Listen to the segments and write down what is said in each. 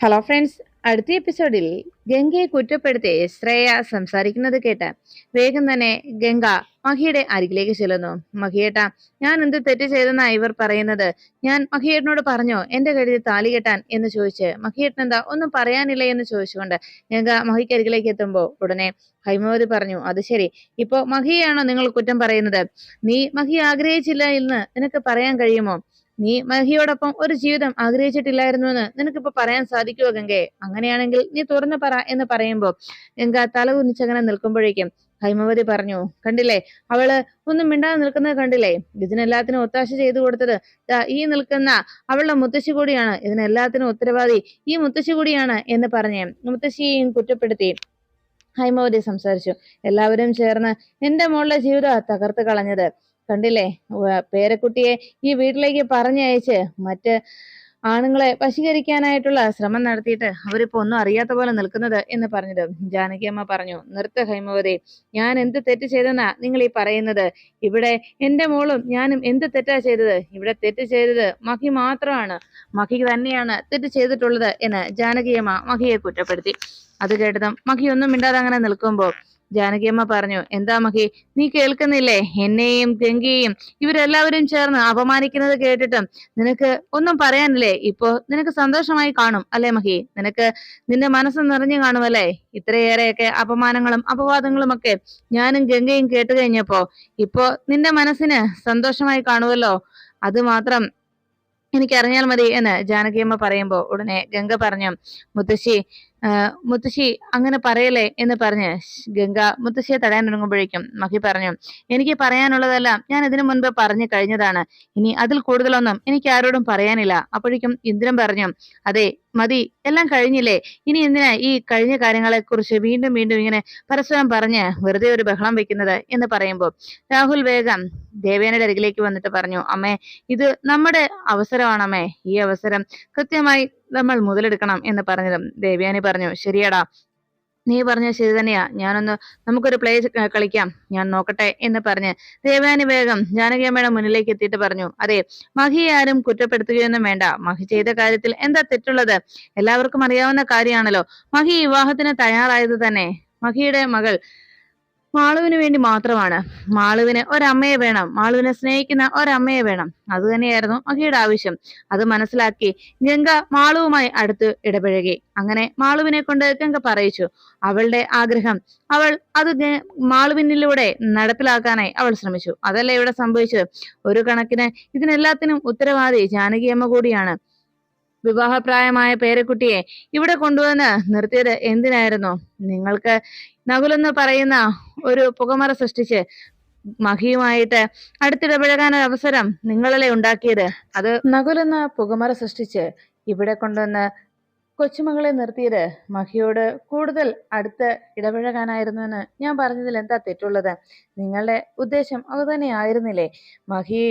Hello friends, അടുത്ത എപ്പിസോഡിൽ ഗംഗയെ കുറ്റപ്പെടുത്തി ശ്രേയ സംസാരിക്കുന്നത് കേട്ട് വേഗം തന്നെ ഗംഗ മഹിയുടെ അരികിലേക്ക് ചെല്ലുന്നു. മഹിയേട്ടാ, ഞാൻ എന്ത് തെറ്റ് ചെയ്തെന്നാ ഇവർ പറയുന്നത്? ഞാൻ മഹിയേട്ടനോട് പറഞ്ഞോ എന്റെ കഴുത്തിൽ താലി കെട്ടാൻ എന്ന് ചോദിച്ച് മഹിയേട്ടൻ എന്താ ഒന്നും പറയാനില്ല എന്ന് ചോദിച്ചുകൊണ്ട് ഗംഗ മഹിക്കരികിലേക്ക് എത്തുമ്പോ ഉടനെ ഹൈമവതി പറഞ്ഞു, അത് ശരി, ഇപ്പോ മഹിയെയാണോ നിങ്ങൾ കുറ്റം പറയുന്നത്? നീ മഹി ആഗ്രഹിച്ചില്ല എന്ന് നിനക്ക് പറയാൻ കഴിയുമോ? നീ മഹിയോടൊപ്പം ഒരു ജീവിതം ആഗ്രഹിച്ചിട്ടില്ലായിരുന്നു എന്ന് നിനക്കിപ്പോ പറയാൻ സാധിക്കുമോ ഗംഗെ? അങ്ങനെയാണെങ്കിൽ നീ തുറന്നു പറ എന്ന് പറയുമ്പോ ഗംഗ തല കുനിച്ചങ്ങനെ നിൽക്കുമ്പോഴേക്കും ഹൈമവതി പറഞ്ഞു, കണ്ടില്ലേ, അവള് ഒന്നും മിണ്ടാതെ നിൽക്കുന്നത് കണ്ടില്ലേ? ഇതിനെല്ലാത്തിനും ഒത്താശ ചെയ്തു കൊടുത്തത് ഈ നിൽക്കുന്ന അവളുടെ മുത്തശ്ശി കൂടിയാണ്. ഇതിനെല്ലാത്തിനും ഉത്തരവാദി ഈ മുത്തശ്ശി കൂടിയാണ് എന്ന് പറഞ്ഞ് മുത്തശ്ശിയെയും കുറ്റപ്പെടുത്തി ഹൈമവതി സംസാരിച്ചു. എല്ലാവരും ചേർന്ന് എന്റെ മോളുടെ ജീവിതം തകർത്ത് കളഞ്ഞത് കണ്ടില്ലേ? പേരക്കുട്ടിയെ ഈ വീട്ടിലേക്ക് പറഞ്ഞയച്ച് മറ്റ് ആണുങ്ങളെ വശീകരിക്കാനായിട്ടുള്ള ശ്രമം നടത്തിയിട്ട് അവരിപ്പോ ഒന്നും അറിയാത്ത പോലെ നിൽക്കുന്നത് എന്ന് പറഞ്ഞത് ജാനകി അമ്മ പറഞ്ഞു, നിർത്ത ഹൈമവതി, ഞാൻ എന്ത് തെറ്റ് ചെയ്തെന്നാ നിങ്ങൾ ഈ പറയുന്നത്? ഇവിടെ എന്റെ മോളും ഞാനും എന്ത് തെറ്റാ ചെയ്തത്? ഇവിടെ തെറ്റ് ചെയ്തത് മഹി മാത്രമാണ്. മഹി തന്നെയാണ് തെറ്റ് ചെയ്തിട്ടുള്ളത് എന്ന് ജാനകിയമ്മ മഹിയെ കുറ്റപ്പെടുത്തി. അത് കേട്ടതും മഹി ഒന്നും മിണ്ടാതെ അങ്ങനെ നിൽക്കുമ്പോ ജാനകിയമ്മ പറഞ്ഞു, എന്താ മഹി, നീ കേൾക്കുന്നില്ലേ? എന്നെയും ഗംഗയെയും ഇവരെല്ലാവരും ചേർന്ന് അപമാനിക്കുന്നത് കേട്ടിട്ടും നിനക്ക് ഒന്നും പറയാനില്ലേ? ഇപ്പോ നിനക്ക് സന്തോഷമായി കാണും അല്ലെ മഹി? നിന്റെ മനസ്സ് നിറഞ്ഞു കാണുമല്ലേ? ഇത്രയേറെയൊക്കെ അപമാനങ്ങളും അപവാദങ്ങളും ഒക്കെ ഞാനും ഗംഗയും കേട്ട് കഴിഞ്ഞപ്പോ ഇപ്പോ നിന്റെ മനസ്സിന് സന്തോഷമായി കാണുമല്ലോ. അത് മാത്രം എനിക്കറിഞ്ഞാൽ മതി എന്ന് ജാനകിയമ്മ പറയുമ്പോ ഉടനെ ഗംഗ പറഞ്ഞു, മുത്തശ്ശി മുത്തശ്ശി അങ്ങനെ പറയല്ലേ എന്ന് പറഞ്ഞ് ഗംഗ മുത്തശ്ശിയെ തടയാൻ തുടങ്ങുമ്പോഴേക്കും മഹി പറഞ്ഞു, എനിക്ക് പറയാനുള്ളതെല്ലാം ഞാൻ ഇതിനു മുൻപ് പറഞ്ഞു കഴിഞ്ഞതാണ്. ഇനി അതിൽ കൂടുതലൊന്നും എനിക്ക് ആരോടും പറയാനില്ല. അപ്പോഴേക്കും ഇന്ദ്രൻ പറഞ്ഞു, അതെ മതി, എല്ലാം കഴിഞ്ഞില്ലേ? ഇനി എന്തിനാ ഈ കഴിഞ്ഞ കാര്യങ്ങളെ കുറിച്ച് വീണ്ടും വീണ്ടും ഇങ്ങനെ പരസ്പരം പറഞ്ഞ് വെറുതെ ഒരു ബഹളം വെക്കുന്നത് എന്ന് പറയുമ്പോൾ രാഹുൽ വേഗം ദേവേനയുടെ അരികിലേക്ക് വന്നിട്ട് പറഞ്ഞു, അമ്മേ, ഇത് നമ്മുടെ അവസരമാണമ്മേ. ഈ അവസരം കൃത്യമായി നമ്മൾ മുതലെടുക്കണം എന്ന് പറഞ്ഞതും ദേവയാനി പറഞ്ഞു, ശരിയടാ, നീ പറഞ്ഞ ശരി തന്നെയാ. നമുക്കൊരു പ്ലേ കളിക്കാം, ഞാൻ നോക്കട്ടെ എന്ന് പറഞ്ഞ് ദേവയാനി വേഗം ജാനകിയമ്മയുടെ മുന്നിലേക്ക് എത്തിയിട്ട് പറഞ്ഞു, അതെ, മഹിയെ ആരും കുറ്റപ്പെടുത്തുകയൊന്നും വേണ്ട. മഹി ചെയ്ത കാര്യത്തിൽ എന്താ തെറ്റുള്ളത്? എല്ലാവർക്കും അറിയാവുന്ന കാര്യമാണല്ലോ. മഹി വിവാഹത്തിന് തയ്യാറായത് തന്നെ മഹിയുടെ മകൾ മാളുവിന് വേണ്ടി മാത്രമാണ്. മാളുവിന് ഒരമ്മയെ വേണം, മാളുവിനെ സ്നേഹിക്കുന്ന ഒരമ്മയെ വേണം. അത് തന്നെയായിരുന്നു മഹിയുടെ ആവശ്യം. അത് മനസ്സിലാക്കി ഗംഗ മാളുവുമായി അടുത്ത് ഇടപഴകി. അങ്ങനെ മാളുവിനെ കൊണ്ട് ഗംഗ പറയിച്ചു അവളുടെ ആഗ്രഹം. അവൾ അത് മാളുവിനിലൂടെ നടപ്പിലാക്കാനായി അവൾ ശ്രമിച്ചു. അതല്ലേ ഇവിടെ സംഭവിച്ചത്? ഒരു കണക്കിന് ഇതിനെല്ലാത്തിനും ഉത്തരവാദി ജാനകിയമ്മ കൂടിയാണ്. വിവാഹപ്രായമായ പേരക്കുട്ടിയെ ഇവിടെ കൊണ്ടുവന്ന് നിർത്തിയത് എന്തിനായിരുന്നു? നിങ്ങൾക്ക് നകുലെന്ന് പറയുന്ന ഒരു പുകമറ സൃഷ്ടിച്ച് മഹിയുമായിട്ട് അടുത്തിടപഴകാൻ ഒരു അവസരം നിങ്ങളല്ലേ ഉണ്ടാക്കിയത്? അത് നകുലെന്ന പുകമറ സൃഷ്ടിച്ച് ഇവിടെ കൊണ്ടുവന്ന് കൊച്ചുമകളെ നിർത്തിയത് മഹിയോട് കൂടുതൽ അടുത്ത് ഇടപഴകാനായിരുന്നു എന്ന് ഞാൻ പറഞ്ഞതിൽ എന്താ തെറ്റുള്ളത്? നിങ്ങളുടെ ഉദ്ദേശം അത് തന്നെ ആയിരുന്നില്ലേ? മഹി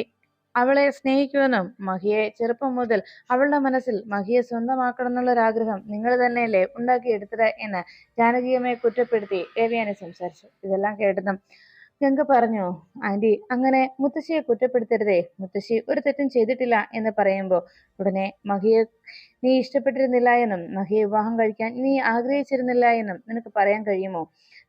അവളെ സ്നേഹിക്കുമെന്നും മഹിയെ ചെറുപ്പം മുതൽ അവളുടെ മനസ്സിൽ മഹിയെ സ്വന്തമാക്കണം എന്നുള്ള ഒരു ആഗ്രഹം നിങ്ങൾ തന്നെയല്ലേ ഉണ്ടാക്കിയെടുത്തത് എന്ന് ജാനകിയമ്മയെ കുറ്റപ്പെടുത്തി ദേവയാനി സംസാരിച്ചു. ഇതെല്ലാം കേട്ടതും ഗംഗ പറഞ്ഞു, ആന്റി, അങ്ങനെ മുത്തശ്ശിയെ കുറ്റപ്പെടുത്തരുതേ. മുത്തശ്ശി ഒരു തെറ്റും ചെയ്തിട്ടില്ല എന്ന് പറയുമ്പോ ഉടനെ മഹിയെ നീ ഇഷ്ടപ്പെട്ടിരുന്നില്ല എന്നും മഹിയെ വിവാഹം കഴിക്കാൻ നീ ആഗ്രഹിച്ചിരുന്നില്ല എന്നും നിനക്ക് പറയാൻ കഴിയുമോ?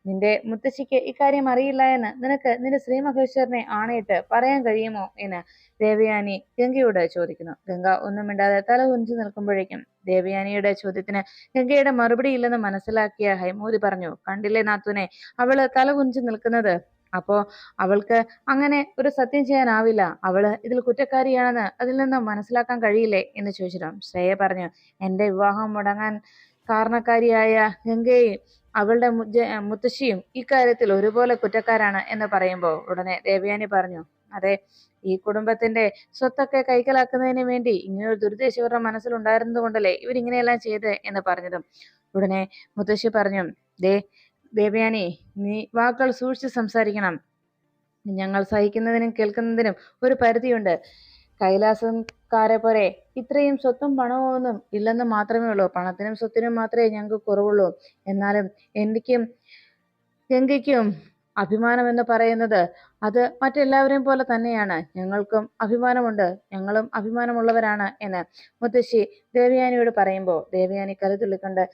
നിന്റെ മുത്തശ്ശിക്ക് ഇക്കാര്യം അറിയില്ല എന്ന് നിനക്ക് നിന്റെ ശ്രീ മഹേശ്വരനെ ആണയിട്ട് പറയാൻ കഴിയുമോ എന്ന് ദേവയാനി ഗംഗയോട് ചോദിക്കുന്നു. ഗംഗ ഒന്നും മിണ്ടാതെ തല കുനിച്ചു നിൽക്കുമ്പോഴേക്കും ദേവയാനിയുടെ ചോദ്യത്തിന് ഗംഗയുടെ മറുപടി ഇല്ലെന്ന് മനസ്സിലാക്കിയ ഹൈമോദി പറഞ്ഞു, കണ്ടില്ലേ നാത്തൂനെ, അവള് തല കുനിച്ചു നിൽക്കുന്നത്? അപ്പോ അവൾക്ക് അങ്ങനെ ഒരു സത്യം ചെയ്യാനാവില്ല. അവള് ഇതിൽ കുറ്റക്കാരിയാണെന്ന് അതിൽ നിന്ന് മനസ്സിലാക്കാൻ കഴിയില്ലേ എന്ന് ചോദിച്ചിട്ട് ശ്രേയ പറഞ്ഞു, എന്റെ വിവാഹം മുടങ്ങാൻ കാരണക്കാരിയായ ഗംഗയും അവളുടെ മുത്തശ്ശിയും ഇക്കാര്യത്തിൽ ഒരുപോലെ കുറ്റക്കാരാണ് എന്ന് പറയുമ്പോൾ ഉടനെ ദേവയാനി പറഞ്ഞു, അതെ, ഈ കുടുംബത്തിന്റെ സ്വത്തൊക്കെ കൈക്കലാക്കുന്നതിന് വേണ്ടി ഇങ്ങനൊരു ദുരുദ്ദേശം ഇവരുടെ മനസ്സിലുണ്ടായിരുന്നത് കൊണ്ടല്ലേ ഇവരിങ്ങനെയെല്ലാം ചെയ്ത് എന്ന് പറഞ്ഞതും ഉടനെ മുത്തശ്ശി പറഞ്ഞു, ദേവയാനി, നീ വാക്കുകൾ സൂക്ഷിച്ച് സംസാരിക്കണം. ഞങ്ങൾ സഹിക്കുന്നതിനും കേൾക്കുന്നതിനും ഒരു പരിധിയുണ്ട്. കൈലാസക്കാരെ പോലെ ഇത്രയും സ്വത്തും പണവും ഒന്നും ഇല്ലെന്ന് മാത്രമേ ഉള്ളൂ. പണത്തിനും സ്വത്തിനും മാത്രമേ ഞങ്ങൾക്ക് കുറവുള്ളൂ. എന്നാലും എനിക്കും ഗംഗയ്ക്കും അഭിമാനം എന്ന് പറയുന്നത് അത് മറ്റെല്ലാവരെയും പോലെ തന്നെയാണ്. ഞങ്ങൾക്കും അഭിമാനമുണ്ട്, ഞങ്ങളും അഭിമാനമുള്ളവരാണ് എന്ന് മുത്തശ്ശി ദേവയാനിയോട് പറയുമ്പോൾ ദേവയാനി കരുതുള്ളിക്കൊണ്ട്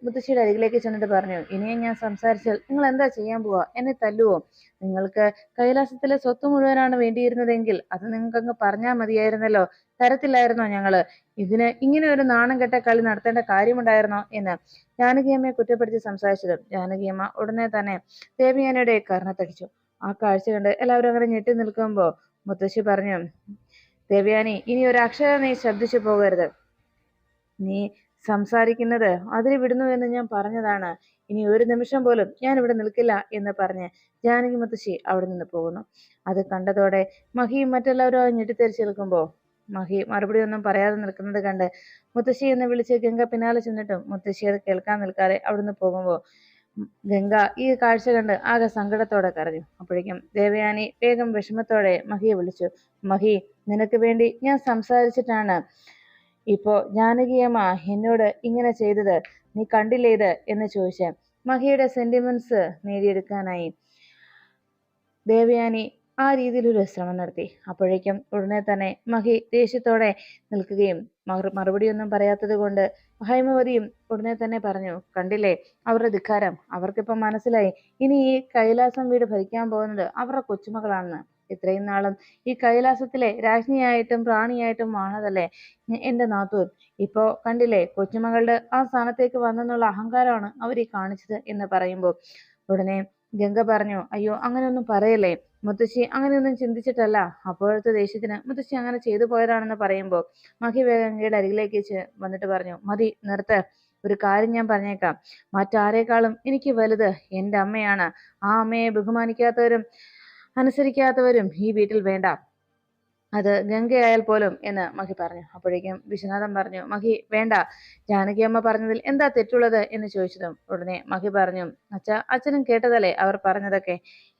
മുത്തശ്ശിയുടെ അരികിലേക്ക് ചെന്നിട്ട് പറഞ്ഞു, ഇനിയും ഞാൻ സംസാരിച്ചാൽ നിങ്ങൾ എന്താ ചെയ്യാൻ പോവാ? എന്നെ തല്ലുവോ? നിങ്ങൾക്ക് കൈലാസത്തിലെ സ്വത്ത് മുഴുവനാണ് വേണ്ടിയിരുന്നതെങ്കിൽ അത് നിങ്ങൾക്കങ്ങ് പറഞ്ഞാൽ മതിയായിരുന്നല്ലോ. തരത്തില്ലായിരുന്നോ ഞങ്ങള്? ഇതിന് ഇങ്ങനെ ഒരു നാണം കെട്ട കളി നടത്തേണ്ട കാര്യമുണ്ടായിരുന്നോ എന്ന് ജാനകിയമ്മയെ കുറ്റപ്പെടുത്തി സംസാരിച്ചതും ജാനകിയമ്മ ഉടനെ തന്നെ ദേവയാനിയുടെ കർണത്തടിച്ചു. ആ കാഴ്ച കണ്ട് എല്ലാവരും അങ്ങനെ ഞെട്ടി നിൽക്കുമ്പോ മുത്തശ്ശി പറഞ്ഞു, ദേവയാനി, ഇനി ഒരു അക്ഷരം നീ ശ്രദ്ധിച്ചു പോകരുത്. നീ സംസാരിക്കുന്നത് അതിന് വിടുന്നു എന്ന് ഞാൻ പറഞ്ഞതാണ്. ഇനി ഒരു നിമിഷം പോലും ഞാൻ ഇവിടെ നിൽക്കില്ല എന്ന് പറഞ്ഞ് ജാനകി മുത്തശ്ശി അവിടെ നിന്ന് പോകുന്നു. അത് കണ്ടതോടെ മഹിയും മറ്റെല്ലാവരും ഞെട്ടിത്തെറിച്ച് നിൽക്കുമ്പോ മഹി മറുപടി ഒന്നും പറയാതെ നിൽക്കുന്നത് കണ്ട് മുത്തശ്ശി എന്ന് വിളിച്ച് ഗംഗ പിന്നാലെ ചെന്നിട്ടും മുത്തശ്ശി അത് കേൾക്കാൻ നിൽക്കാതെ അവിടുന്ന് പോകുമ്പോ ഗംഗ ഈ കാഴ്ച കണ്ട് ആകെ സങ്കടത്തോടെ കരഞ്ഞു. അപ്പോഴേക്കും ദേവയാനി വേഗം വിഷമത്തോടെ മഹിയെ വിളിച്ചു. മഹി, നിനക്ക് വേണ്ടി ഞാൻ സംസാരിച്ചിട്ടാണ് ഇപ്പോ ജാനകിയമ്മ എന്നോട് ഇങ്ങനെ ചെയ്തത്. നീ കണ്ടില്ലേ ഇത് എന്ന് ചോദിച്ച് മഹിയുടെ സെന്റിമെന്റ്സ് നേടിയെടുക്കാനായി ദേവയാനി ആ രീതിയിലൊരു ശ്രമം നടത്തി. അപ്പോഴേക്കും ഉടനെ തന്നെ മഹി ദേഷ്യത്തോടെ നിൽക്കുകയും മറുപടിയൊന്നും പറയാത്തത് കൊണ്ട് ഹൈമവതിയും ഉടനെ തന്നെ പറഞ്ഞു, കണ്ടില്ലേ അവരുടെ ധിക്കാരം? അവർക്കിപ്പം മനസ്സിലായി ഇനി ഈ കൈലാസം വീട് ഭരിക്കാൻ പോകുന്നത് അവരുടെ കൊച്ചുമകളാണെന്ന്. ഇത്രയും നാളും ഈ കൈലാസത്തിലെ രാജ്ഞിയായിട്ടും പ്രാണിയായിട്ടും ആണതല്ലേ എന്റെ നാത്തൂൻ. ഇപ്പോ കണ്ടില്ലേ കൊച്ചുമകളുടെ ആ സ്ഥാനത്തേക്ക് വന്നെന്നുള്ള അഹങ്കാരമാണ് അവർ ഈ കാണിച്ചത് എന്ന് പറയുമ്പോൾ ഉടനെ ഗംഗ പറഞ്ഞു, അയ്യോ അങ്ങനെയൊന്നും പറയല്ലേ മുത്തശ്ശി, അങ്ങനെയൊന്നും ചിന്തിച്ചിട്ടല്ല. അപ്പോഴത്തെ ദേഷ്യത്തിന് മുത്തശ്ശി അങ്ങനെ ചെയ്തു പോയതാണെന്ന് പറയുമ്പോൾ മഹി ഗംഗയുടെ അരികിലേക്ക് വന്നിട്ട് പറഞ്ഞു, മതി നിർത്ത്. ഒരു കാര്യം ഞാൻ പറഞ്ഞേക്കാം, മറ്റാരേക്കാളും എനിക്ക് വലുത് എൻ്റെ അമ്മയാണ്. ആ അമ്മയെ ബഹുമാനിക്കാത്തവരും അനുസരിക്കാത്തവരും ഈ വീട്ടിൽ വേണ്ട, അത് ഗംഗയായാൽ പോലും എന്ന് മഹി പറഞ്ഞു. അപ്പോഴേക്കും വിശ്വനാഥൻ പറഞ്ഞു, മഹി വേണ്ട, ജാനകിയമ്മ പറഞ്ഞതിൽ എന്താ തെറ്റുള്ളത് എന്ന് ചോദിച്ചതും ഉടനെ മഹി പറഞ്ഞു, അച്ഛനും കേട്ടതല്ലേ അവർ പറഞ്ഞതൊക്കെ.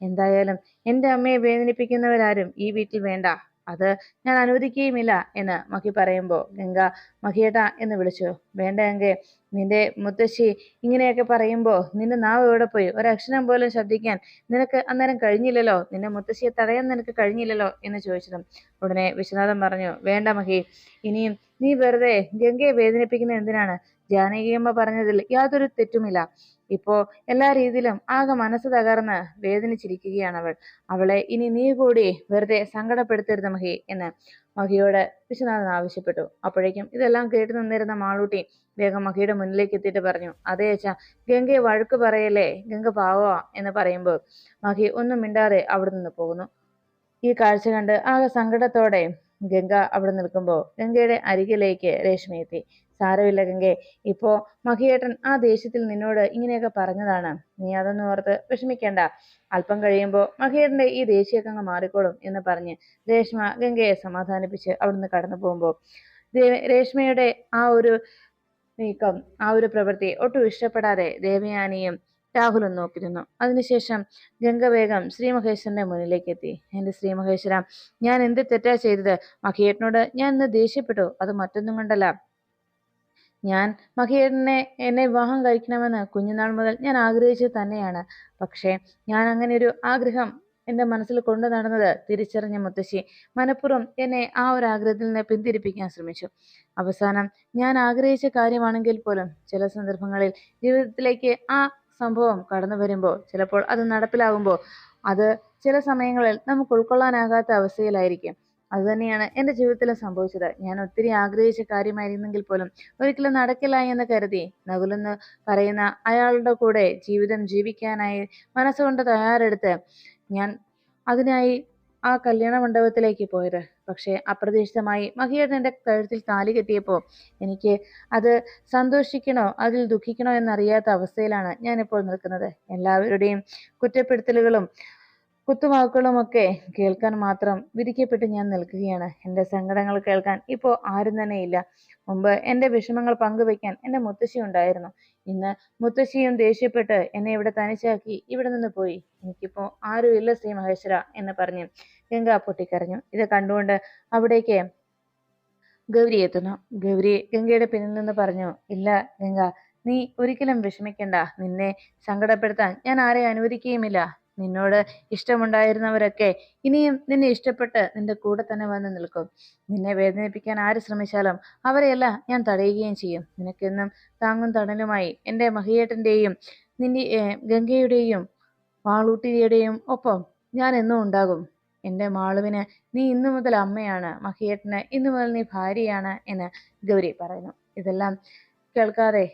എന്തായാലും എൻ്റെ അമ്മയെ വേദനിപ്പിക്കുന്നവരാരും ഈ വീട്ടിൽ വേണ്ട, അത് ഞാൻ അനുവദിക്കുകയുമില്ല എന്ന് മഹി പറയുമ്പോൾ ഗംഗ മഹിയേട്ടാ എന്ന് വിളിച്ചു. വേണ്ട ഗംഗെ, നിന്റെ മുത്തശ്ശി ഇങ്ങനെയൊക്കെ പറയുമ്പോ നിന്റെ നാവ് എവിടെ പോയി? ഒരക്ഷരം പോലും ശബ്ദിക്കാൻ നിനക്ക് അന്നേരം കഴിഞ്ഞില്ലല്ലോ, നിന്റെ മുത്തശ്ശിയെ തടയാൻ നിനക്ക് കഴിഞ്ഞില്ലല്ലോ എന്ന് ചോദിച്ചതും ഉടനെ വിശ്വനാഥൻ പറഞ്ഞു, വേണ്ട മഹി, ഇനിയും നീ വെറുതെ ഗംഗയെ വേദനിപ്പിക്കുന്നത് എന്തിനാണ്? ജാനകിയമ്മ പറഞ്ഞതിൽ യാതൊരു തെറ്റുമില്ല. ഇപ്പോ എല്ലാ രീതിയിലും ആകെ മനസ്സ് തകർന്ന് വേദനിച്ചിരിക്കുകയാണ് അവൾ. അവളെ ഇനി നീ കൂടി വെറുതെ സങ്കടപ്പെടുത്തരുത് മഹി എന്ന് മഹിയോട് വിശ്വനാഥൻ ആവശ്യപ്പെട്ടു. അപ്പോഴേക്കും ഇതെല്ലാം കേട്ടു നിന്നിരുന്ന മാളൂട്ടി വേഗം മഹിയുടെ മുന്നിലേക്ക് എത്തിയിട്ട് പറഞ്ഞു, അതേ അച്ഛാ, ഗംഗയെ വഴക്ക് പറയല്ലേ, ഗംഗ പാവമാ എന്ന് പറയുമ്പോൾ മഹി ഒന്നും മിണ്ടാതെ അവിടെ നിന്ന് പോകുന്നു. ഈ കാഴ്ച കണ്ട് ആകെ സങ്കടത്തോടെ ഗംഗ അവിടെ നിൽക്കുമ്പോൾ ഗംഗയുടെ അരികിലേക്ക് രേഷ്മ എത്തി. സാരമില്ല ഗംഗെ, ഇപ്പോ മഹിയേട്ടൻ ആ ദേഷ്യത്തിൽ നിന്നോട് ഇങ്ങനെയൊക്കെ പറഞ്ഞതാണ്. നീ അതൊന്നും ഓർത്ത് വിഷമിക്കേണ്ട. അല്പം കഴിയുമ്പോൾ മഹിയേട്ടന്റെ ഈ ദേഷ്യമൊക്കെ അങ്ങ് മാറിക്കോളും എന്ന് പറഞ്ഞ് രേഷ്മ ഗംഗയെ സമാധാനിപ്പിച്ച് അവിടുന്ന് കടന്നു പോകുമ്പോൾ രേഷ്മയുടെ ആ ഒരു നീക്കം, ആ ഒരു പ്രവൃത്തി ഒട്ടും ഇഷ്ടപ്പെടാതെ ദേവയാനിയും രാഹുലും നോക്കി നിന്നു. അതിനുശേഷം ഗംഗ വേഗം ശ്രീമഹേശ്വരന്റെ മുന്നിലേക്ക് എത്തി. എന്റെ ശ്രീമഹേശ്വര, ഞാൻ എന്ത് തെറ്റാ ചെയ്തത്? മഹിയേട്ടനോട് ഞാൻ ഇന്ന് ദേഷ്യപ്പെട്ടു, അത് മറ്റൊന്നും കൊണ്ടല്ല. ഞാൻ എന്നെ വിവാഹം കഴിക്കണമെന്ന് കുഞ്ഞുനാൾ മുതൽ ഞാൻ ആഗ്രഹിച്ചത് തന്നെയാണ്. പക്ഷേ ഞാൻ അങ്ങനെ ഒരു ആഗ്രഹം എന്റെ മനസ്സിൽ കൊണ്ടു നടന്നത് തിരിച്ചറിഞ്ഞ മുത്തശ്ശി മനഃപൂർവ്വം എന്നെ ആ ഒരു ആഗ്രഹത്തിൽ നിന്ന് പിന്തിരിപ്പിക്കാൻ ശ്രമിച്ചു. അവസാനം ഞാൻ ആഗ്രഹിച്ച കാര്യമാണെങ്കിൽ പോലും ചില സന്ദർഭങ്ങളിൽ ജീവിതത്തിലേക്ക് ആ സംഭവം കടന്നു വരുമ്പോൾ, ചിലപ്പോൾ അത് നടപ്പിലാകുമ്പോൾ അത് ചില സമയങ്ങളിൽ നമുക്ക് ഉൾക്കൊള്ളാനാകാത്ത അവസ്ഥയിലായിരിക്കും. അതുതന്നെയാണ് എൻ്റെ ജീവിതത്തിൽ സംഭവിച്ചത്. ഞാൻ ഒത്തിരി ആഗ്രഹിച്ച കാര്യമായിരുന്നെങ്കിൽ പോലും ഒരിക്കലും നടക്കില്ല എന്ന് കരുതി നകുലെന്ന് പറയുന്ന അയാളുടെ കൂടെ ജീവിതം ജീവിക്കാനായി മനസ്സുകൊണ്ട് തയ്യാറെടുത്ത് ഞാൻ അതിനായി ആ കല്യാണ മണ്ഡപത്തിലേക്ക് പോയത്. പക്ഷെ അപ്രതീക്ഷിതമായി മഹിയേട്ടൻ്റെ കഴുത്തിൽ താലി കെട്ടിയപ്പോൾ എനിക്ക് അത് സന്തോഷിക്കണോ അതിൽ ദുഃഖിക്കണോ എന്നറിയാത്ത അവസ്ഥയിലാണ് ഞാനിപ്പോൾ നിൽക്കുന്നത്. എല്ലാവരുടെയും കുറ്റപ്പെടുത്തലുകളും കുത്തുവാക്കുകളുമൊക്കെ കേൾക്കാൻ മാത്രം വിധിക്കപ്പെട്ട് ഞാൻ നിൽക്കുകയാണ്. എൻ്റെ സങ്കടങ്ങൾ കേൾക്കാൻ ഇപ്പോൾ ആരും തന്നെ ഇല്ല. മുമ്പ് എൻ്റെ വിഷമങ്ങൾ പങ്കുവെക്കാൻ എൻ്റെ മുത്തശ്ശി ഉണ്ടായിരുന്നു. ഇന്ന് മുത്തശ്ശിയും ദേഷ്യപ്പെട്ട് എന്നെ ഇവിടെ തനിച്ചാക്കി ഇവിടെ നിന്ന് പോയി. എനിക്കിപ്പോ ആരും ഇല്ല ശ്രീ മഹേശ്വര എന്ന് പറഞ്ഞ് ഗംഗ പൊട്ടിക്കരഞ്ഞു. ഇത് കണ്ടുകൊണ്ട് അവിടേക്ക് ഗൗരി എത്തുന്നു. ഗൗരി ഗംഗയുടെ പിന്നിൽ നിന്ന് പറഞ്ഞു, ഇല്ല ഗംഗ, നീ ഒരിക്കലും വിഷമിക്കണ്ട. നിന്നെ സങ്കടപ്പെടുത്താൻ ഞാൻ ആരെയും അനുവദിക്കുകയുമില്ല. നിന്നോട് ഇഷ്ടമുണ്ടായിരുന്നവരൊക്കെ ഇനിയും നിന്നെ ഇഷ്ടപ്പെട്ട് നിന്റെ കൂടെ തന്നെ വന്ന് നിൽക്കും. നിന്നെ വേദനിപ്പിക്കാൻ ആര് ശ്രമിച്ചാലും അവരെയെല്ലാം ഞാൻ തടയുകയും ചെയ്യും. നിനക്കെന്നും താങ്ങും തണലുമായി എൻ്റെ മഹിയേട്ടൻ്റെയും നിന്റെ ഗംഗയുടെയും മാളൂട്ടിയുടെയും ഒപ്പം ഞാൻ എന്നും ഉണ്ടാകും. എൻ്റെ മാളുവിന് നീ ഇന്നു മുതൽ അമ്മയാണ്, മഹിയേട്ടന് ഇന്നു മുതൽ നീ ഭാര്യയാണ് എന്ന് ഗൗരി പറയുന്നു. ഇതെല്ലാം കേൾക്കാതെ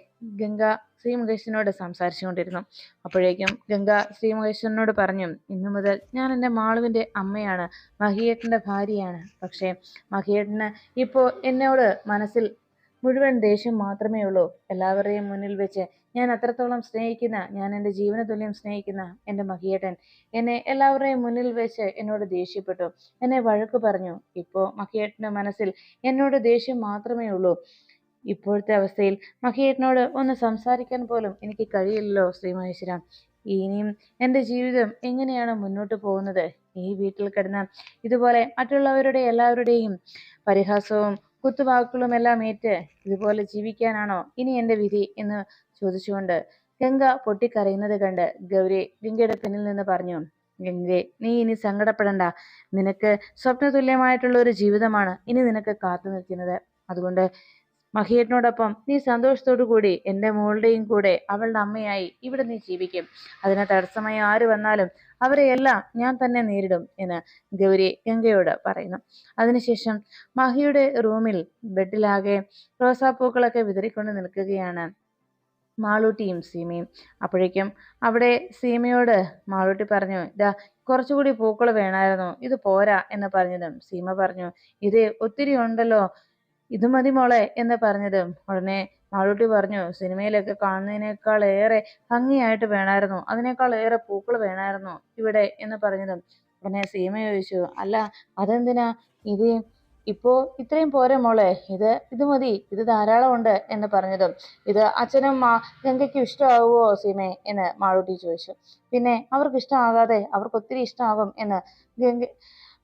ഗംഗ ശ്രീ മുകേശനോട് സംസാരിച്ചുകൊണ്ടിരുന്നു. അപ്പോഴേക്കും ഗംഗ ശ്രീ മുകേശനോട് പറഞ്ഞു, ഇന്നു മുതൽ ഞാൻ എൻ്റെ മാളുവിൻ്റെ അമ്മയാണ്, മഹിയേട്ടൻ്റെ ഭാര്യയാണ്. പക്ഷേ മഹിയേട്ടന് ഇപ്പോൾ എന്നോട് മനസ്സിൽ മുഴുവൻ ദേഷ്യം മാത്രമേ ഉള്ളൂ. എല്ലാവരുടെയും മുന്നിൽ വെച്ച് ഞാൻ അത്രത്തോളം സ്നേഹിക്കുന്ന, ഞാൻ എൻ്റെ ജീവന തുല്യം സ്നേഹിക്കുന്ന എൻ്റെ മഹിയേട്ടൻ എന്നെ എല്ലാവരുടെയും മുന്നിൽ വെച്ച് എന്നോട് ദേഷ്യപ്പെട്ടു, എന്നെ വഴക്ക് പറഞ്ഞു. ഇപ്പോൾ മഹിയേട്ടൻ്റെ മനസ്സിൽ എന്നോട് ദേഷ്യം മാത്രമേ ഉള്ളൂ. ഇപ്പോഴത്തെ അവസ്ഥയിൽ മഹിയേട്ടനോട് ഒന്ന് സംസാരിക്കാൻ പോലും എനിക്ക് കഴിയില്ലല്ലോ ശ്രീ മഹേശ്വര. ഇനിയും എൻ്റെ ജീവിതം എങ്ങനെയാണ് മുന്നോട്ട് പോകുന്നത്? ഈ വീട്ടിൽ കിടന്ന് ഇതുപോലെ മറ്റുള്ളവരുടെ എല്ലാവരുടെയും പരിഹാസവും കുത്തുവാക്കുകളും എല്ലാം ഏറ്റ് ഇതുപോലെ ജീവിക്കാനാണോ ഇനി എൻ്റെ വിധി എന്ന് ചോദിച്ചുകൊണ്ട് ഗംഗ പൊട്ടിക്കരയുന്നത് കണ്ട് ഗൗരി ഗംഗയുടെ പിന്നിൽ നിന്ന് പറഞ്ഞു, ഗംഗെ, നീ ഇനി സങ്കടപ്പെടണ്ട. നിനക്ക് സ്വപ്നതുല്യമായിട്ടുള്ള ഒരു ജീവിതമാണ് ഇനി നിനക്ക് കാത്തു നിൽക്കുന്നത്. അതുകൊണ്ട് മഹിയേട്ടനോടൊപ്പം നീ സന്തോഷത്തോടു കൂടി എൻ്റെ മോളുടെയും കൂടെ അവളുടെ അമ്മയായി ഇവിടെ നീ ജീവിക്കും. അതിന് തടസ്സമായി ആര് വന്നാലും അവരെയെല്ലാം ഞാൻ തന്നെ നേരിടും എന്ന് ഗൗരി ഗംഗയോട് പറയുന്നു. അതിനുശേഷം മഹിയുടെ റൂമിൽ ബെഡിലാകെ റോസാപ്പൂക്കളൊക്കെ വിതറിക്കൊണ്ട് നിൽക്കുകയാണ് മാളൂട്ടിയും സീമയും. അപ്പോഴേക്കും അവിടെ സീമയോട് മാളൂട്ടി പറഞ്ഞു, ഇതാ കുറച്ചുകൂടി പൂക്കൾ വേണമായിരുന്നു, ഇത് പോരാ എന്ന് പറഞ്ഞതും സീമ പറഞ്ഞു, ഇത് ഒത്തിരി ഉണ്ടല്ലോ, ഇത് മതി മോളെ എന്ന് പറഞ്ഞതും ഉടനെ മാളൂട്ടി പറഞ്ഞു, സിനിമയിലൊക്കെ കാണുന്നതിനേക്കാൾ ഏറെ ഭംഗിയായിട്ട് വേണമായിരുന്നു, അതിനേക്കാൾ ഏറെ പൂക്കൾ വേണമായിരുന്നു ഇവിടെ എന്ന് പറഞ്ഞതും ഉടനെ സീമ ചോദിച്ചു, അല്ല അതെന്തിനാ, ഇത് ഇപ്പോ ഇത്രയും പോരെ മോളെ, ഇത് മതി, ഇത് ധാരാളം ഉണ്ട് എന്ന് പറഞ്ഞതും ഇത് അച്ഛനും ഗംഗയ്ക്കും ഇഷ്ടമാവുമോ സീമേ എന്ന് മാളൂട്ടി ചോദിച്ചു. പിന്നെ അവർക്ക് ഇഷ്ടമാകാതെ അവർക്ക് ഒത്തിരി ഇഷ്ടമാകും എന്ന് ഗംഗ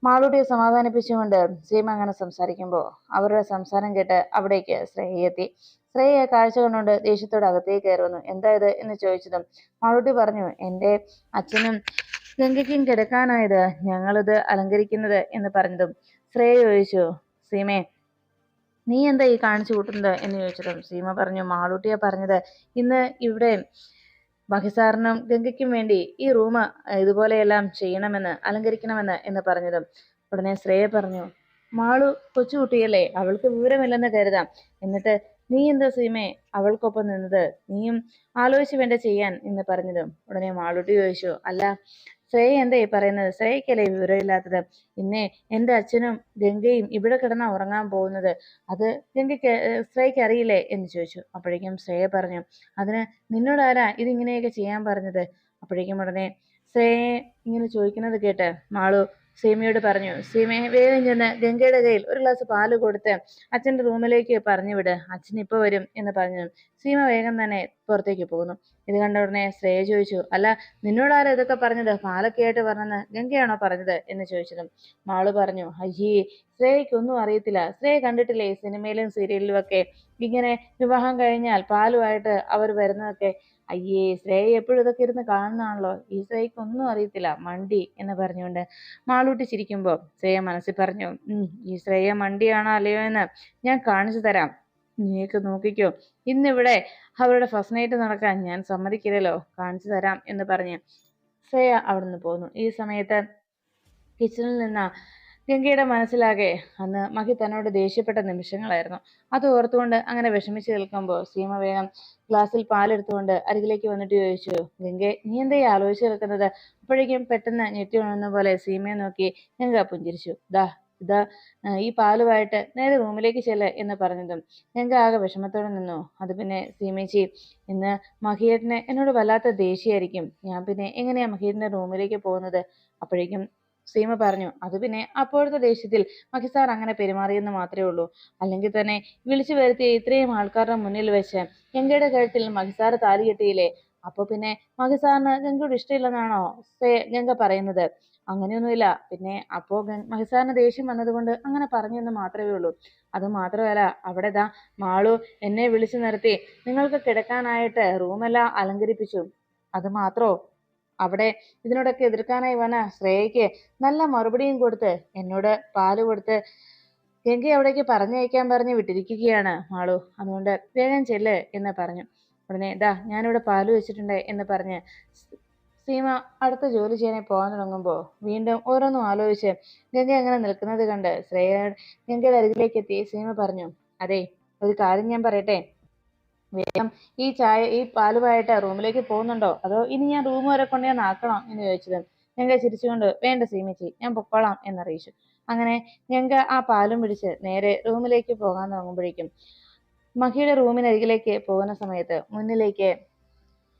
മാളൂട്ടിയെ സമാധാനിപ്പിച്ചുകൊണ്ട് സീമ അങ്ങനെ സംസാരിക്കുമ്പോൾ അവരുടെ സംസാരം കേട്ട് അവിടേക്ക് ശ്രേയ എത്തി. ശ്രേയയെ കാഴ്ച കണ്ടുകൊണ്ട് ദേഷ്യത്തോട് അകത്തേക്ക് കയറി വന്നു. എന്താ ഇത് എന്ന് ചോദിച്ചതും മാളൂട്ടി പറഞ്ഞു, എൻ്റെ അച്ഛനും ഗംഗയ്ക്കും കിടക്കാനായത് ഞങ്ങളിത് അലങ്കരിക്കുന്നത് എന്ന് പറഞ്ഞതും ശ്രേയ ചോദിച്ചു, സീമേ നീ എന്താ ഈ കാണിച്ചു കൂട്ടുന്നത് എന്ന് ചോദിച്ചതും സീമ പറഞ്ഞു, മാളൂട്ടിയെ പറഞ്ഞത് ഇന്ന് ഇവിടെ മഹിസാറിനും ഗംഗയ്ക്കും വേണ്ടി ഈ റൂം ഇതുപോലെയെല്ലാം ചെയ്യണമെന്ന്, അലങ്കരിക്കണമെന്ന് എന്ന് പറഞ്ഞതും ഉടനെ ശ്രേയ പറഞ്ഞു, മാളു കൊച്ചുകുട്ടിയല്ലേ, അവൾക്ക് വിവരമില്ലെന്ന് കരുതാം, എന്നിട്ട് നീ എന്താ സീമേ അവൾക്കൊപ്പം നിന്നത്, നീയും ആലോചിച്ച് വേണ്ട ചെയ്യാൻ എന്ന് പറഞ്ഞതും ഉടനെ മാളൂട്ടി ചോദിച്ചു, അല്ല ശ്രേയ എന്താ ഈ പറയുന്നത്, ശ്രേയക്കല്ലേ വിവരമില്ലാത്തത്, ഇന്നേ എൻ്റെ അച്ഛനും ഗംഗയും ഇവിടെ കിടന്നാ ഉറങ്ങാൻ പോകുന്നത്, അത് ഗംഗയ്ക്ക് ശ്രേയക്ക് അറിയില്ലേ എന്ന് ചോദിച്ചു. അപ്പോഴേക്കും ശ്രേയ പറഞ്ഞു, അതിന് നിന്നോടാരാ ഇതിങ്ങനെയൊക്കെ ചെയ്യാൻ പറഞ്ഞത്? അപ്പോഴേക്കും ഉടനെ ശ്രേയയെ ഇങ്ങനെ ചോദിക്കുന്നത് കേട്ട് മാളു സീമയോട് പറഞ്ഞു, സീമയെ വേഗം ചെന്ന് ഗംഗയുടെ കയ്യിൽ ഒരു ഗ്ലാസ് പാല് കൊടുത്ത് അച്ഛൻ്റെ റൂമിലേക്ക് പറഞ്ഞു വിട്, അച്ഛൻ ഇപ്പോൾ വരും എന്ന് പറഞ്ഞു സീമ വേഗം തന്നെ പുറത്തേക്ക് പോകുന്നു. ഇത് കണ്ട ഉടനെ ശ്രേയ ചോദിച്ചു, അല്ല നിന്നോടാരാ ഇതൊക്കെ പറഞ്ഞത്, പാലൊക്കെ ആയിട്ട് പറഞ്ഞെന്ന് ഗംഗയാണോ പറഞ്ഞത് എന്ന് ചോദിച്ചതും മാളു പറഞ്ഞു, അയ്യേ ശ്രേയക്കൊന്നും അറിയത്തില്ല, ശ്രേയ കണ്ടിട്ടില്ലേ സിനിമയിലും സീരിയലിലും ഒക്കെ ഇങ്ങനെ വിവാഹം കഴിഞ്ഞാൽ പാലുമായിട്ട് അവർ വരുന്നതൊക്കെ, അയ്യേ ശ്രേയ എപ്പോഴും ഇതൊക്കെ ഇരുന്ന് കാണുന്നതാണല്ലോ, ഈ ശ്രേയക്ക് ഒന്നും അറിയത്തില്ല മണ്ടി എന്ന് പറഞ്ഞുകൊണ്ട് മാളൂട്ടി ചിരിക്കുമ്പോൾ ശ്രേയ മനസ്സിൽ പറഞ്ഞു, ഈ ശ്രേയ മണ്ടിയാണോ അല്ലയോ എന്ന് ഞാൻ കാണിച്ചു തരാം, നീക്ക് നോക്കിക്കോ, ഇന്നിവിടെ അവരുടെ ഫസ്റ്റ് നൈറ്റ് നടക്കാൻ ഞാൻ സമ്മതിക്കില്ലല്ലോ, കാണിച്ചു തരാം എന്ന് പറഞ്ഞ് ശ്രേയ അവിടുന്ന് പോന്നു. ഈ സമയത്ത് കിച്ചണിൽ നിന്ന് ഗംഗയുടെ മനസ്സിലാകെ അന്ന് മഹി തന്നോട് ദേഷ്യപ്പെട്ട നിമിഷങ്ങളായിരുന്നു. അത് ഓർത്തുകൊണ്ട് അങ്ങനെ വിഷമിച്ച് നിൽക്കുമ്പോൾ സീമ വേഗം ഗ്ലാസ്സിൽ പാലെടുത്തുകൊണ്ട് അരികിലേക്ക് വന്നിട്ട് ചോദിച്ചു, ഗംഗെ നീ എന്തായി ആലോചിച്ച് നിൽക്കുന്നത്? അപ്പോഴേക്കും പെട്ടെന്ന് ഞെട്ടി ഉണർന്ന പോലെ സീമയെ നോക്കി ഗംഗ പുഞ്ചിരിച്ചു. ഇതാ ഈ പാലുമായിട്ട് നേരെ റൂമിലേക്ക് ചെല്ല് എന്ന് പറഞ്ഞതും ഗംഗ ആകെ വിഷമത്തോടെ നിന്നു. അത് പിന്നെ സീമേച്ചി, ഇന്ന് മഹിയേട്ടന് എന്നോട് വല്ലാത്ത ദേഷ്യമായിരിക്കും, ഞാൻ പിന്നെ എങ്ങനെയാ മഹിയേട്ടൻ്റെ റൂമിലേക്ക് പോകുന്നത്? അപ്പോഴേക്കും സീമ പറഞ്ഞു, അത് പിന്നെ അപ്പോഴത്തെ ദേഷ്യത്തിൽ മഹിസാർ അങ്ങനെ പെരുമാറിയെന്ന് മാത്രമേ ഉള്ളൂ, അല്ലെങ്കിൽ തന്നെ വിളിച്ചു വരുത്തിയ ഇത്രയും ആൾക്കാരുടെ മുന്നിൽ വെച്ച് ഗംഗയുടെ കഴുത്തിൽ മഹിസാർ താലി കെട്ടിയില്ലേ, അപ്പൊ പിന്നെ മഹിസാറിന് ഗംഗയോട് ഇഷ്ടമില്ലെന്നാണോ ഗംഗ പറയുന്നത്? അങ്ങനെയൊന്നുമില്ല, പിന്നെ അപ്പോ മഹിസാറിന് ദേഷ്യം വന്നതുകൊണ്ട് അങ്ങനെ പറഞ്ഞു എന്ന് മാത്രമേ ഉള്ളൂ. അത് മാത്രമല്ല, അവിടെ ദാ മാളു എന്നെ വിളിച്ചു നിർത്തി നിങ്ങൾക്ക് കിടക്കാനായിട്ട് റൂമെല്ലാം അലങ്കരിപ്പിച്ചു, അത് മാത്രോ അവിടെ ഇതിനോടൊക്കെ എതിർക്കാനായി വന്ന ശ്രേയയ്ക്ക് നല്ല മറുപടിയും കൊടുത്ത് എന്നോട് പാല് കൊടുത്ത് ഗംഗയെ അവിടേക്ക് പറഞ്ഞയക്കാൻ പറഞ്ഞ് വിട്ടിരിക്കുകയാണ് മാളു. അതുകൊണ്ട് വേഗം ചെല്ല് എന്ന് പറഞ്ഞു. ഉടനെ ഞാനിവിടെ പാല് വെച്ചിട്ടുണ്ട് എന്ന് പറഞ്ഞ് സീമ അടുത്ത ജോലി ചെയ്യാനായി പോകാൻ തുടങ്ങുമ്പോൾ വീണ്ടും ഓരോന്നും ആലോചിച്ച് ഗംഗ അങ്ങനെ നിൽക്കുന്നത് കണ്ട് ശ്രേയ ഗംഗയുടെ അരികിലേക്ക് എത്തി സീമ പറഞ്ഞു, അതെ, ഒരു കാര്യം ഞാൻ പറയട്ടെ, വേഗം ഈ പാലുമായിട്ട് റൂമിലേക്ക് പോകുന്നുണ്ടോ, അതോ ഇനി ഞാൻ റൂം വരെ കൊണ്ട് ഞാൻ ആക്കണം എന്ന് ചോദിച്ചത് ഗംഗ ചിരിച്ചുകൊണ്ട് വേണ്ട സീമച്ചി, ഞാൻ പൊക്കോളാം എന്നറിയിച്ചു. അങ്ങനെ ഗംഗ ആ പാലും പിടിച്ച് നേരെ റൂമിലേക്ക് പോകാൻ തുടങ്ങുമ്പോഴേക്കും മഹിയുടെ റൂമിനരികിലേക്ക് പോകുന്ന സമയത്ത് മുന്നിലേക്ക്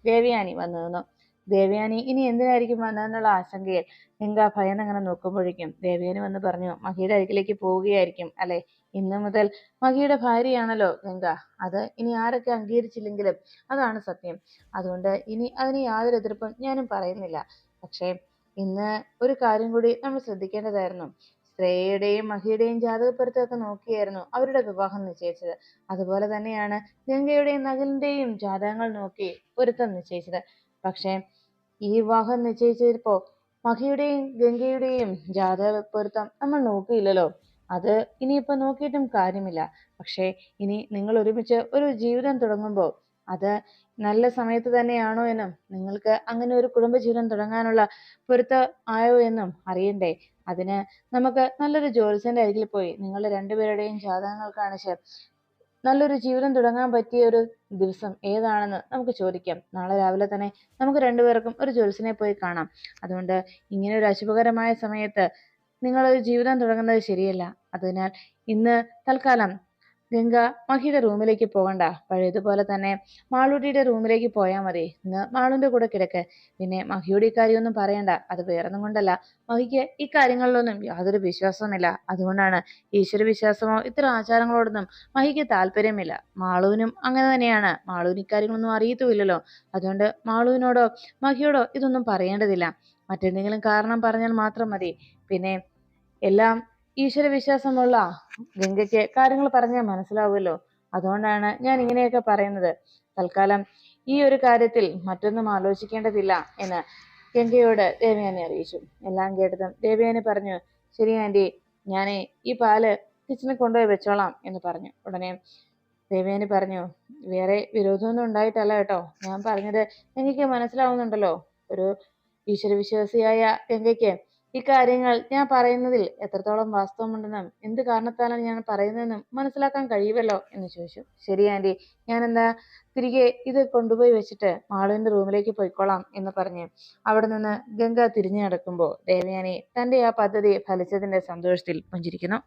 ദേവയാനി വന്നു നിന്നു. ദേവയാനി ഇനി എന്തിനായിരിക്കും വന്നതെന്നുള്ള ആശങ്കയിൽ ഗംഗ ഭയന്നങ്ങനെ നോക്കുമ്പോഴേക്കും ദേവയാനി വന്ന് പറഞ്ഞു, മഹിയുടെ അരികിലേക്ക് പോവുകയായിരിക്കും അല്ലെ? ഇന്നു മുതൽ മഹിയുടെ ഭാര്യയാണല്ലോ ഗംഗ. അത് ഇനി ആരൊക്കെ അംഗീകരിച്ചില്ലെങ്കിലും അതാണ് സത്യം. അതുകൊണ്ട് ഇനി അതിന് യാതൊരു എതിർപ്പും ഞാനും പറയുന്നില്ല. പക്ഷേ ഇന്ന് ഒരു കാര്യം കൂടി നമ്മൾ ശ്രദ്ധിക്കേണ്ടതായിരുന്നു. ശ്രേയയുടെയും മഹിയുടെയും ജാതകപ്പൊരുത്തമൊക്കെ നോക്കിയായിരുന്നു അവരുടെ വിവാഹം നിശ്ചയിച്ചത്. അതുപോലെ തന്നെയാണ് ഗംഗയുടെയും നകുലിന്റെയും ജാതകങ്ങൾ നോക്കി പൊരുത്തം നിശ്ചയിച്ചത്. പക്ഷേ ഈ വിവാഹം നിശ്ചയിച്ചപ്പോ മഹിയുടെയും ഗംഗയുടെയും ജാതക പൊരുത്തം നമ്മൾ നോക്കിയില്ലല്ലോ. അത് ഇനിയിപ്പോ നോക്കിയിട്ടും കാര്യമില്ല. പക്ഷേ ഇനി നിങ്ങൾ ഒരുമിച്ച് ഒരു ജീവിതം തുടങ്ങുമ്പോൾ അത് നല്ല സമയത്ത് തന്നെയാണോ എന്നും നിങ്ങൾക്ക് അങ്ങനെ ഒരു കുടുംബജീവിതം തുടങ്ങാനുള്ള പൊരുത്തം ആയോ എന്നും അറിയണ്ടേ. അതിന് നമുക്ക് നല്ലൊരു ജ്യോത്സ്യന്റെ അരികിൽ പോയി നിങ്ങളുടെ രണ്ടുപേരുടെയും ജാതകങ്ങൾ കാണിച്ച് നല്ലൊരു ജീവിതം തുടങ്ങാൻ പറ്റിയ ഒരു ദിവസം ഏതാണെന്ന് നമുക്ക് ചോദിക്കാം. നാളെ രാവിലെ തന്നെ നമുക്ക് രണ്ടുപേർക്കും ഒരു ജ്യോത്സ്യനെ പോയി കാണാം. അതുകൊണ്ട് ഇങ്ങനെ ഒരു അശുഭകരമായ സമയത്ത് നിങ്ങളൊരു ജീവിതം തുടങ്ങുന്നത് ശരിയല്ല. അതിനാൽ ഇന്ന് തൽക്കാലം ഗംഗ മഹിയുടെ റൂമിലേക്ക് പോകണ്ട, പഴയതുപോലെ തന്നെ മാളൂട്ടിയുടെ റൂമിലേക്ക് പോയാൽ മതി. ഇന്ന് മാളുവിന്റെ കൂടെ കിടക്ക്. പിന്നെ മഹിയോട് ഇക്കാര്യമൊന്നും പറയണ്ട. അത് വേറൊന്നും കൊണ്ടല്ല, മഹിക്ക് ഇക്കാര്യങ്ങളിലൊന്നും യാതൊരു വിശ്വാസവുമില്ല. അതുകൊണ്ടാണ്. ഈശ്വര വിശ്വാസമോ ഇത്തരം ആചാരങ്ങളോടൊന്നും മഹിക്ക് താല്പര്യമില്ല. മാളുവിനും അങ്ങനെ തന്നെയാണ്. മാളുവിന് ഇക്കാര്യങ്ങളൊന്നും അറിയത്തുമില്ലല്ലോ. അതുകൊണ്ട് മാളുവിനോടോ മഹിയോടോ ഇതൊന്നും പറയേണ്ടതില്ല. മറ്റെന്തെങ്കിലും കാരണം പറഞ്ഞാൽ മാത്രം മതി. പിന്നെ എല്ലാം ഈശ്വര വിശ്വാസമുള്ള ഗംഗയ്ക്ക് കാര്യങ്ങൾ പറഞ്ഞാൽ മനസ്സിലാവുമല്ലോ. അതുകൊണ്ടാണ് ഞാൻ ഇങ്ങനെയൊക്കെ പറയുന്നത്. തൽക്കാലം ഈ ഒരു കാര്യത്തിൽ മറ്റൊന്നും ആലോചിക്കേണ്ടതില്ല എന്ന് ഗംഗയോട് ദേവയാനി അറിയിച്ചു. എല്ലാം കേട്ടതും ദേവയാനി പറഞ്ഞു, ശരി ആന്റി, ഞാനേ ഈ പാല് കിച്ചണിൽ കൊണ്ടുപോയി വെച്ചോളാം എന്ന് പറഞ്ഞു. ഉടനെ ദേവയാനി പറഞ്ഞു, വേറെ വിരോധമൊന്നും ഉണ്ടായിട്ടല്ല കേട്ടോ, ഞാൻ പറഞ്ഞത് ഗംഗയ്ക്ക് മനസ്സിലാവുന്നുണ്ടല്ലോ. ഒരു ഈശ്വരവിശ്വാസിയായ ഗംഗയ്ക്ക് ഇക്കാര്യങ്ങൾ ഞാൻ പറയുന്നതിൽ എത്രത്തോളം വാസ്തവമുണ്ടെന്നും എന്ത് കാരണത്താലാണ് ഞാൻ പറയുന്നതെന്നും മനസ്സിലാക്കാൻ കഴിയുമല്ലോ എന്ന് ചോദിച്ചു. ശരി ആന്റി, ഞാൻ എന്താ തിരികെ ഇത് കൊണ്ടുപോയി വെച്ചിട്ട് മാളുവിന്റെ റൂമിലേക്ക് പോയിക്കോളാം എന്ന് പറഞ്ഞ് അവിടെ നിന്ന് ഗംഗ തിരിഞ്ഞു നടക്കുമ്പോൾ ദേവയാനി തന്റെ ആ പദ്ധതി ഫലിച്ചതിന്റെ സന്തോഷത്തിൽ പുഞ്ചിരിക്കുന്നു.